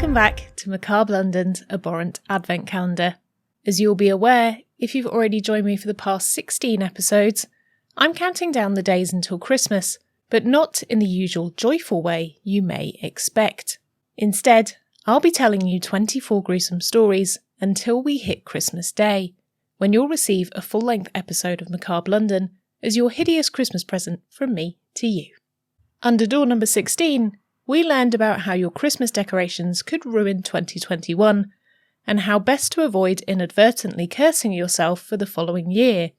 Welcome back to Macabre London's Abhorrent Advent Calendar. As you'll be aware, if you've already joined me for the past 16 episodes, I'm counting down the days until Christmas, but not in the usual joyful way you may expect. Instead, I'll be telling you 24 gruesome stories until we hit Christmas Day, when you'll receive a full-length episode of Macabre London as your hideous Christmas present from me to you. Under door number 16, we learned about how your Christmas decorations could ruin 2021, and how best to avoid inadvertently cursing yourself for the following year,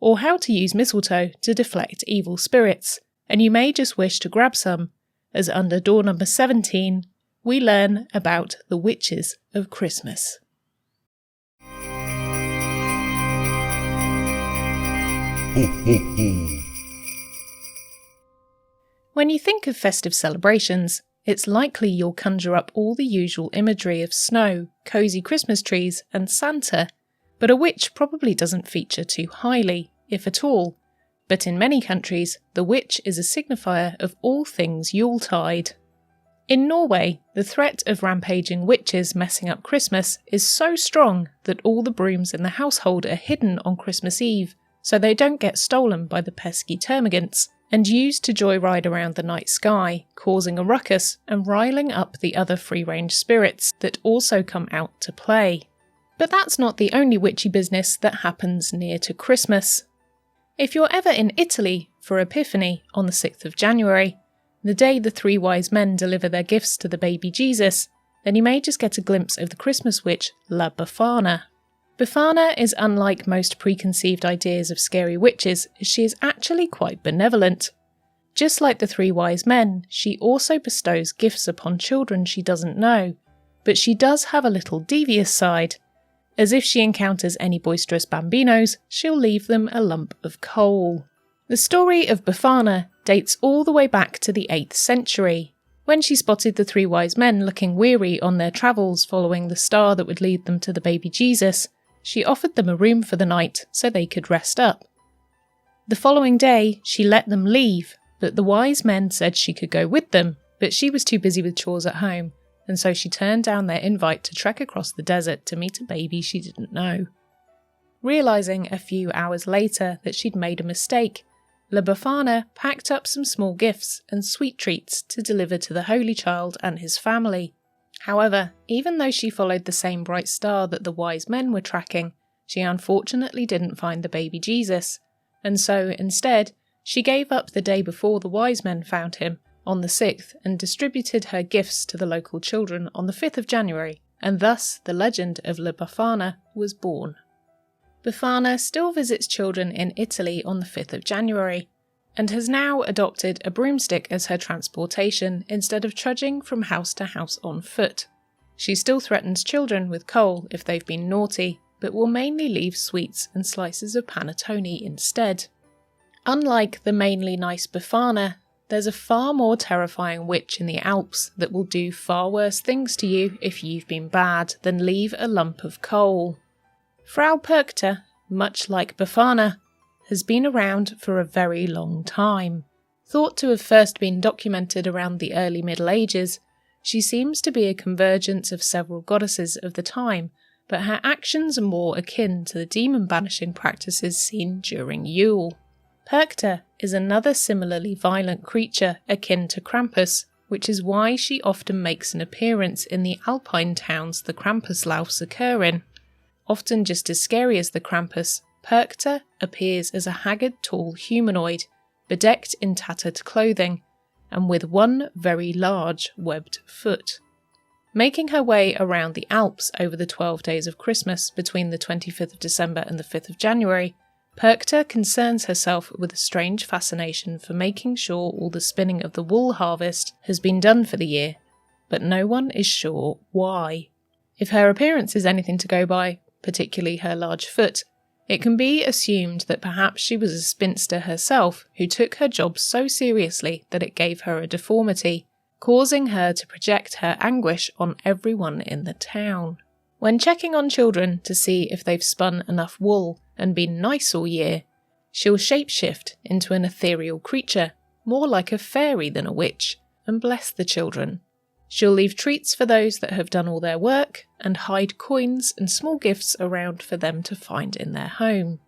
or how to use mistletoe to deflect evil spirits, and you may just wish to grab some, as under door number 17, we learn about the witches of Christmas. Ho, ho, ho. When you think of festive celebrations, it's likely you'll conjure up all the usual imagery of snow, cosy Christmas trees, and Santa, but a witch probably doesn't feature too highly, if at all. But in many countries, the witch is a signifier of all things Yuletide. In Norway, the threat of rampaging witches messing up Christmas is so strong that all the brooms in the household are hidden on Christmas Eve, so they don't get stolen by the pesky termagants, and used to joyride around the night sky, causing a ruckus and riling up the other free-range spirits that also come out to play. But that's not the only witchy business that happens near to Christmas. If you're ever in Italy for Epiphany on the 6th of January, the day the three wise men deliver their gifts to the baby Jesus, then you may just get a glimpse of the Christmas witch La Befana. Befana is unlike most preconceived ideas of scary witches, as she is actually quite benevolent. Just like the three wise men, she also bestows gifts upon children she doesn't know, but she does have a little devious side. As if she encounters any boisterous bambinos, she'll leave them a lump of coal. The story of Befana dates all the way back to the 8th century, when she spotted the three wise men looking weary on their travels following the star that would lead them to the baby Jesus. She offered them a room for the night so they could rest up. The following day, she let them leave, but the wise men said she could go with them, but she was too busy with chores at home, and so she turned down their invite to trek across the desert to meet a baby she didn't know. Realising a few hours later that she'd made a mistake, La Befana packed up some small gifts and sweet treats to deliver to the Holy Child and his family. However, even though she followed the same bright star that the wise men were tracking, she unfortunately didn't find the baby Jesus, and so, instead, she gave up the day before the wise men found him, on the 6th, and distributed her gifts to the local children on the 5th of January, and thus the legend of La Befana was born. Befana still visits children in Italy on the 5th of January, and has now adopted a broomstick as her transportation instead of trudging from house to house on foot. She still threatens children with coal if they've been naughty, but will mainly leave sweets and slices of panettone instead. Unlike the mainly nice Befana, there's a far more terrifying witch in the Alps that will do far worse things to you if you've been bad than leave a lump of coal. Frau Perchta, much like Befana, has been around for a very long time. Thought to have first been documented around the early Middle Ages, she seems to be a convergence of several goddesses of the time, but her actions are more akin to the demon-banishing practices seen during Yule. Perchta is another similarly violent creature akin to Krampus, which is why she often makes an appearance in the alpine towns the Krampuslaufs occur in. Often just as scary as the Krampus, Perchta appears as a haggard, tall humanoid, bedecked in tattered clothing, and with one very large webbed foot. Making her way around the Alps over the 12 days of Christmas between the 25th of December and the 5th of January, Perchta concerns herself with a strange fascination for making sure all the spinning of the wool harvest has been done for the year, but no one is sure why. If her appearance is anything to go by, particularly her large foot, it can be assumed that perhaps she was a spinster herself who took her job so seriously that it gave her a deformity, causing her to project her anguish on everyone in the town. When checking on children to see if they've spun enough wool and been nice all year, she'll shapeshift into an ethereal creature, more like a fairy than a witch, and bless the children. She'll leave treats for those that have done all their work and hide coins and small gifts around for them to find in their home.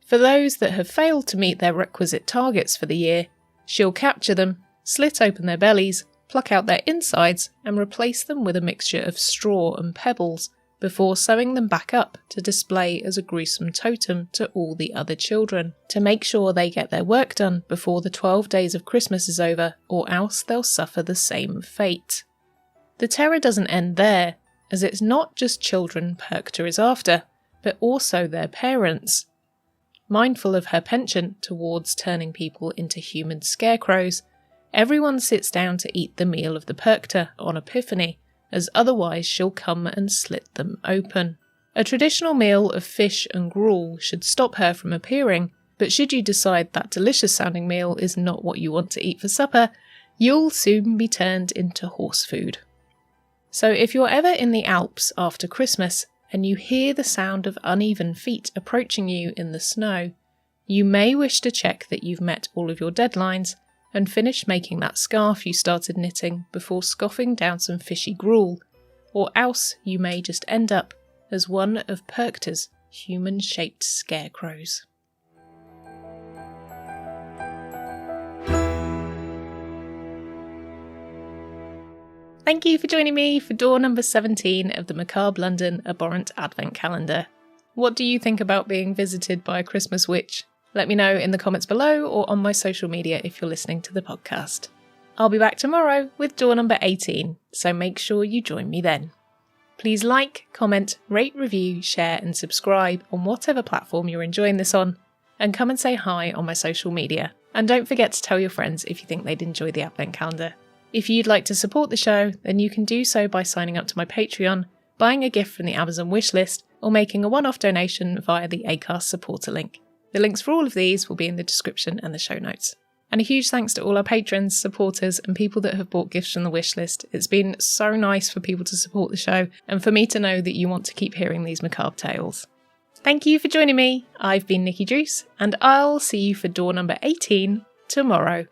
For those that have failed to meet their requisite targets for the year, she'll capture them, slit open their bellies, pluck out their insides and replace them with a mixture of straw and pebbles before sewing them back up to display as a gruesome totem to all the other children, to make sure they get their work done before the 12 days of Christmas is over, or else they'll suffer the same fate. The terror doesn't end there, as it's not just children Perchta is after, but also their parents. Mindful of her penchant towards turning people into human scarecrows, everyone sits down to eat the meal of the Perchta on Epiphany, as otherwise she'll come and slit them open. A traditional meal of fish and gruel should stop her from appearing, but should you decide that delicious-sounding meal is not what you want to eat for supper, you'll soon be turned into horse food. So if you're ever in the Alps after Christmas and you hear the sound of uneven feet approaching you in the snow, you may wish to check that you've met all of your deadlines and finish making that scarf you started knitting before scoffing down some fishy gruel, or else you may just end up as one of Perchta's human-shaped scarecrows. Thank you for joining me for door number 17 of the Macabre London Abhorrent Advent Calendar. What do you think about being visited by a Christmas witch? Let me know in the comments below or on my social media if you're listening to the podcast. I'll be back tomorrow with door number 18, so make sure you join me then. Please like, comment, rate, review, share and subscribe on whatever platform you're enjoying this on, and come and say hi on my social media. And don't forget to tell your friends if you think they'd enjoy the Advent Calendar. If you'd like to support the show, then you can do so by signing up to my Patreon, buying a gift from the Amazon wishlist, or making a one-off donation via the Acast supporter link. The links for all of these will be in the description and the show notes. And a huge thanks to all our patrons, supporters and people that have bought gifts from the wishlist. It's been so nice for people to support the show and for me to know that you want to keep hearing these macabre tales. Thank you for joining me. I've been Nikki Druce and I'll see you for door number 18 tomorrow.